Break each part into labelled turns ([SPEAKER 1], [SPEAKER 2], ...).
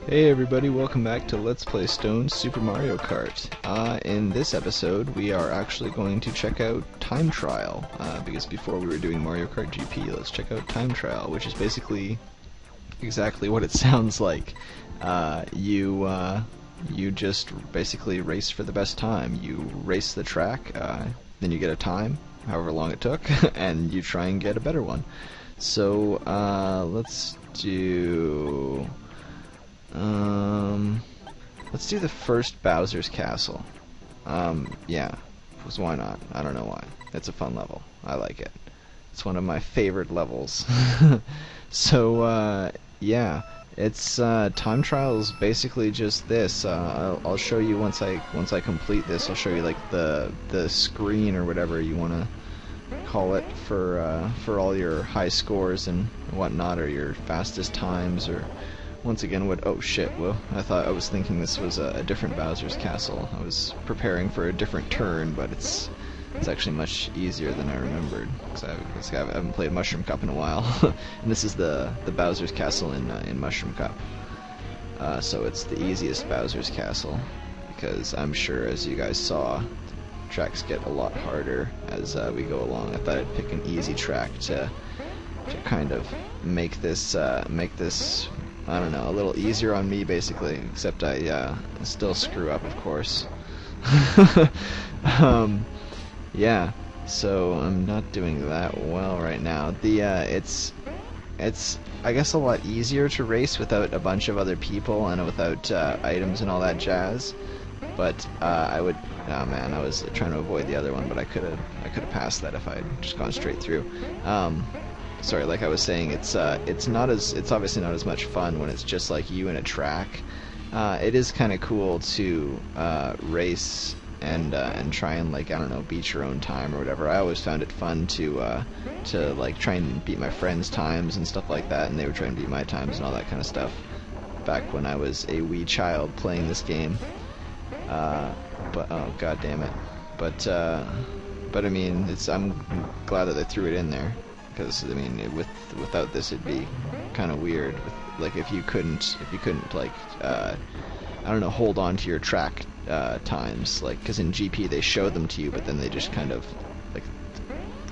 [SPEAKER 1] Hey everybody, welcome back to Let's Play Stone Super Mario Kart. In this episode, we are actually going to check out Time Trial, because before we were doing Mario Kart GP, let's check out Time Trial, which is basically exactly what it sounds like. You just basically race for the best time. You race the track, then you get a time, however long it took, and you try and get a better one. So, let's do the first Bowser's Castle. Yeah, because why not? I don't know why. It's a fun level. I like it. It's one of my favorite levels. So, yeah, it's Time Trial is basically just this. I'll show you once I complete this. I'll show you like the screen or whatever you want to call it for all your high scores and whatnot, or your fastest times, or once again what. Oh shit! Well, I was thinking this was a different Bowser's Castle. I was preparing for a different turn, but it's actually much easier than I remembered, because I haven't played Mushroom Cup in a while. And this is the Bowser's Castle in Mushroom Cup. So it's the easiest Bowser's Castle, because I'm sure, as you guys saw, tracks get a lot harder as we go along. I thought I'd pick an easy track to kind of make this I don't know, a little easier on me, basically, except I still screw up, of course. Yeah, so I'm not doing that well right now. It's I guess a lot easier to race without a bunch of other people and without items and all that jazz. But I was trying to avoid the other one, but I could have passed that if I'd just gone straight through. Sorry, like I was saying, it's obviously not as much fun when it's just like you in a track. It is kind of cool to race and try and, like, I don't know, beat your own time or whatever. I always found it fun to like try and beat my friends' times and stuff like that, and they would try and beat my times and all that kind of stuff. Back when I was a wee child playing this game. But oh god damn it. But I mean, I'm glad that they threw it in there. Because I mean, without this, it'd be kind of weird. Like if you couldn't like I don't know, hold on to your track times. Like, because in GP they show them to you, but then they just kind of like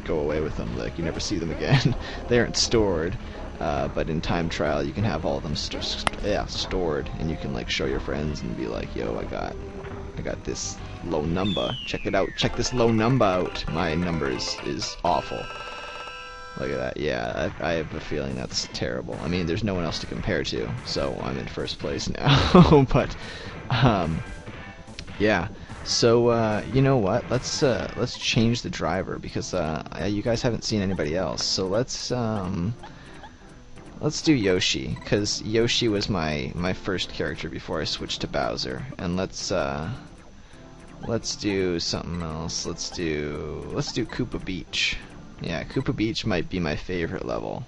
[SPEAKER 1] go away with them. Like you never see them again. They aren't stored. But in Time Trial, you can have all of them stored, and you can like show your friends and be like, "Yo, I got this low number. Check it out. Check this low number out. My number is awful." Look at that. Yeah, I have a feeling that's terrible. I mean, there's no one else to compare to, so I'm in first place now. But, yeah. So, you know what? Let's change the driver, because you guys haven't seen anybody else. So let's do Yoshi, because Yoshi was my first character before I switched to Bowser. And let's do something else. Let's do Koopa Beach. Yeah, Koopa Beach might be my favorite level.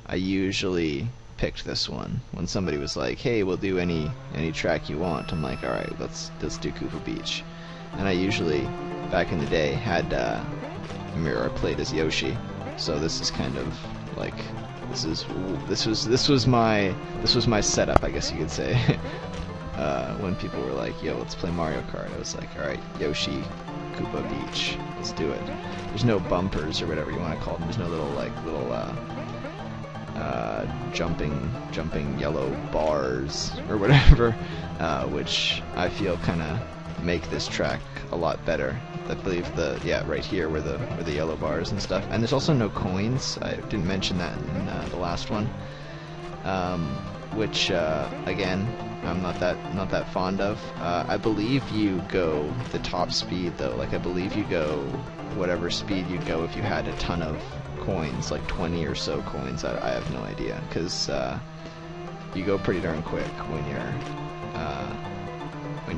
[SPEAKER 1] I usually picked this one when somebody was like, "Hey, we'll do any track you want." I'm like, "All right, let's do Koopa Beach." And I usually, back in the day, had Mirror played as Yoshi. So this is kind of like this was my setup, I guess you could say. When people were like, "Yo, let's play Mario Kart," I was like, "All right, Yoshi, Koopa Beach, let's do it." There's no bumpers or whatever you want to call them. There's no little jumping yellow bars or whatever, which I feel kind of make this track a lot better. I believe right here where the yellow bars and stuff. And there's also no coins. I didn't mention that in the last one, which again, I'm not that fond of. I believe you go the top speed though. Like I believe you go whatever speed you'd go if you had a ton of coins, like 20 or so coins. I have no idea, because you go pretty darn quick when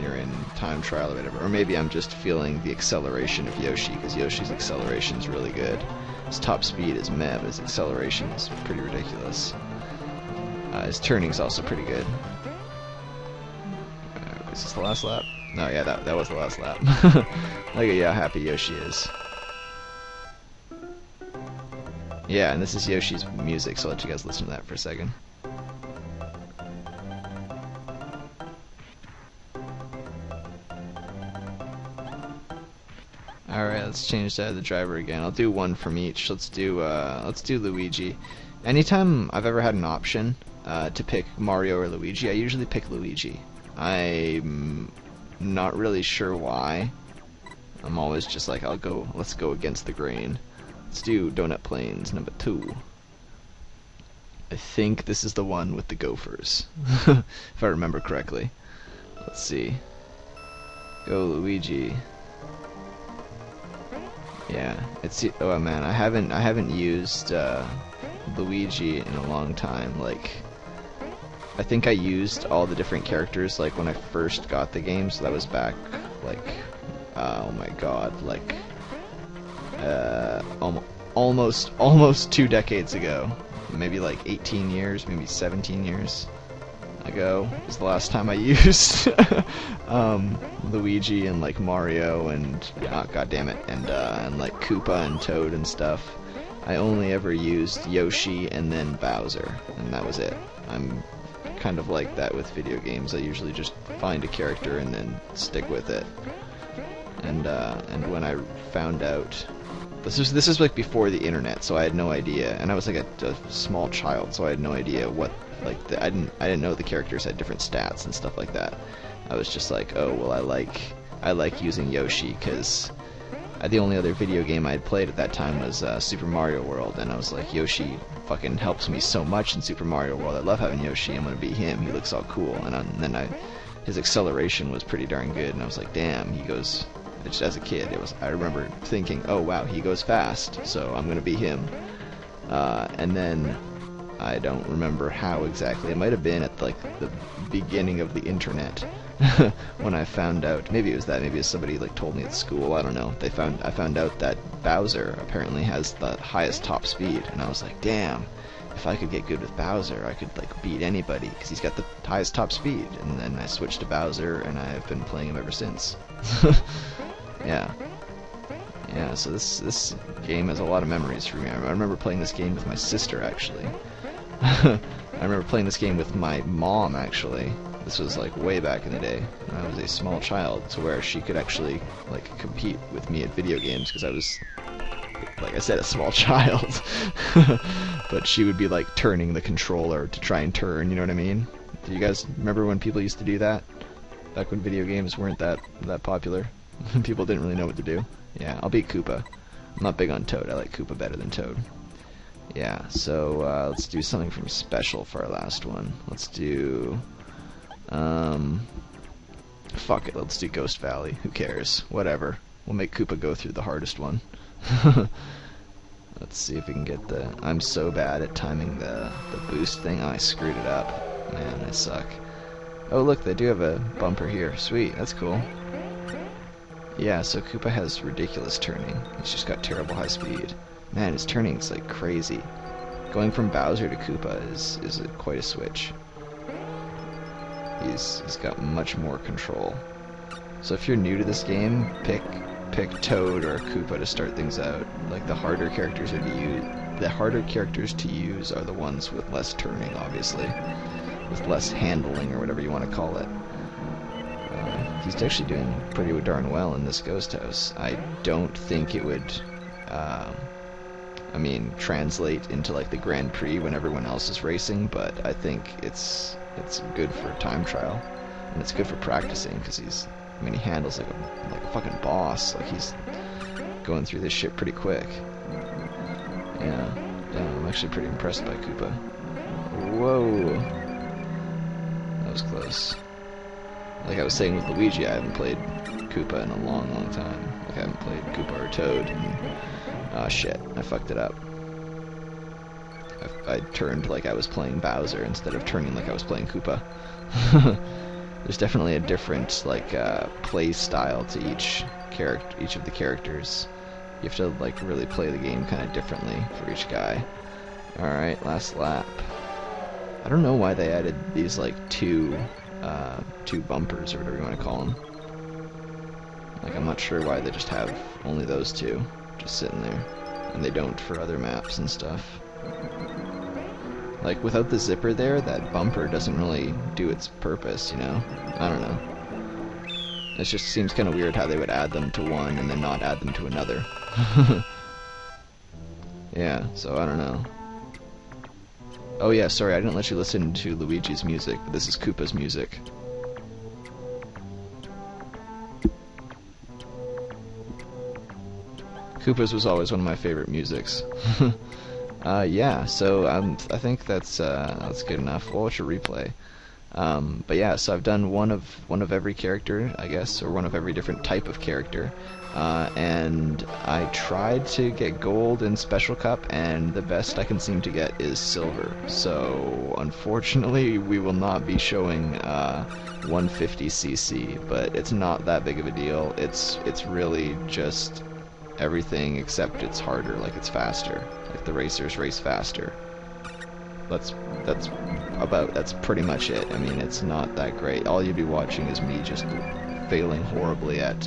[SPEAKER 1] you're in Time Trial or whatever. Or maybe I'm just feeling the acceleration of Yoshi, because Yoshi's acceleration is really good. His top speed is meh, but his acceleration is pretty ridiculous. His turning is also pretty good. Is this the last lap? No, yeah, that was the last lap. Look at how happy Yoshi is. Yeah, and this is Yoshi's music, so I'll let you guys listen to that for a second. Alright, let's change that to the driver again. I'll do one from each. Let's do Luigi. Anytime I've ever had an option to pick Mario or Luigi, I usually pick Luigi. I'm not really sure why. I'm always just like, let's go against the grain. Let's do Donut Plains #2. I think this is the one with the gophers, if I remember correctly. Let's see. Go Luigi. Yeah, oh man, I haven't used Luigi in a long time. Like, I think I used all the different characters like when I first got the game, so that was back like, oh my god, like almost 2 decades ago. Maybe like 18 years, maybe 17 years ago was the last time I used Luigi and like Mario and god damn it, and like Koopa and Toad and stuff. I only ever used Yoshi and then Bowser, and that was it. I'm kind of like that with video games. I usually just find a character and then stick with it. And when I found out, this is like before the internet, so I had no idea, and I was like a small child, so I had no idea what, like, I didn't know the characters had different stats and stuff like that. I was just like, oh well, I like using Yoshi because the only other video game I had played at that time was Super Mario World, and I was like, Yoshi fucking helps me so much in Super Mario World. I love having Yoshi. I'm gonna be him. He looks all cool, and then his acceleration was pretty darn good, and I was like, damn, he goes. Just as a kid, I remember thinking, oh wow, he goes fast, so I'm gonna be him. And then I don't remember how exactly. It might have been at like the beginning of the internet when I found out. Maybe it was that. Maybe it was somebody like told me at school. I don't know. I found out that Bowser apparently has the highest top speed, and I was like, damn. If I could get good with Bowser, I could like beat anybody because he's got the highest top speed. And then I switched to Bowser, and I've been playing him ever since. Yeah, so this game has a lot of memories for me. I remember playing this game with my sister, actually. I remember playing this game with my mom, actually. This was like way back in the day when I was a small child, to where she could actually like compete with me at video games because I was, like I said, a small child. But she would be like turning the controller to try and turn, you know what I mean? Do you guys remember when people used to do that? Back when video games weren't that popular? People didn't really know what to do. Yeah, I'll beat Koopa. I'm not big on Toad. I like Koopa better than Toad. Yeah, so let's do something from Special for our last one. Let's do... fuck it, let's do Ghost Valley. Who cares? Whatever. We'll make Koopa go through the hardest one. Let's see if we can get the... I'm so bad at timing the boost thing. Oh, I screwed it up. Man, I suck. Oh look, they do have a bumper here. Sweet, that's cool. Yeah, so Koopa has ridiculous turning. He's just got terrible high speed. Man, his turning's like crazy. Going from Bowser to Koopa is quite a switch. He's got much more control. So if you're new to this game, pick Toad or Koopa to start things out. Like the harder characters to use are the ones with less turning, obviously, with less handling or whatever you want to call it. He's actually doing pretty darn well in this ghost house. I don't think it would, translate into like the Grand Prix when everyone else is racing, but I think it's good for time trial, and it's good for practicing because he handles like a fucking boss. Like he's going through this shit pretty quick. Yeah, I'm actually pretty impressed by Koopa. Whoa, that was close. Like I was saying with Luigi, I haven't played Koopa in a long, long time. Like I haven't played Koopa or Toad. Oh shit, I fucked it up. I turned like I was playing Bowser instead of turning like I was playing Koopa. There's definitely a different like play style to each of the characters. You have to like really play the game kind of differently for each guy. All right, last lap. I don't know why they added these like two bumpers or whatever you want to call them. Like I'm not sure why they just have only those two just sitting there, and they don't for other maps and stuff. Like without the zipper there, that bumper doesn't really do its purpose, you know? I don't know. It just seems kind of weird how they would add them to one and then not add them to another. Yeah, so I don't know. Oh yeah, sorry, I didn't let you listen to Luigi's music, but this is Koopa's music. Koopa's was always one of my favorite musics. Yeah, so I think that's good enough. We'll watch a replay. But yeah, so I've done one of every character, I guess, or one of every different type of character, and I tried to get gold in Special Cup, and the best I can seem to get is silver. So unfortunately, we will not be showing 150cc, but it's not that big of a deal. It's really just everything except it's harder, like it's faster, like the racers race faster. That's pretty much it. I mean, it's not that great. All you'd be watching is me just failing horribly at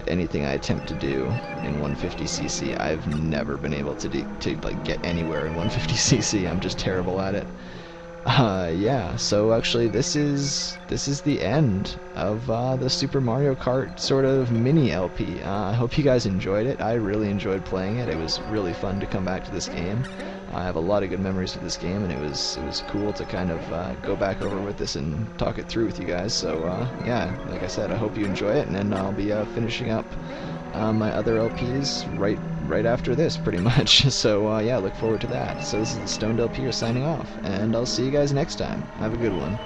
[SPEAKER 1] anything I attempt to do in 150cc. I've never been able to like get anywhere in 150cc. I'm just terrible at it. Yeah, so actually this is the end of the Super Mario Kart sort of mini LP. I hope you guys enjoyed it. I really enjoyed playing it. It was really fun to come back to this game. I have a lot of good memories of this game, and it was cool to kind of go back over with this and talk it through with you guys. So yeah, like I said, I hope you enjoy it, and then I'll be finishing up my other LPs right after this, pretty much. So yeah, look forward to that. So this is the Stoned LP signing off, and I'll see you guys next time. Have a good one.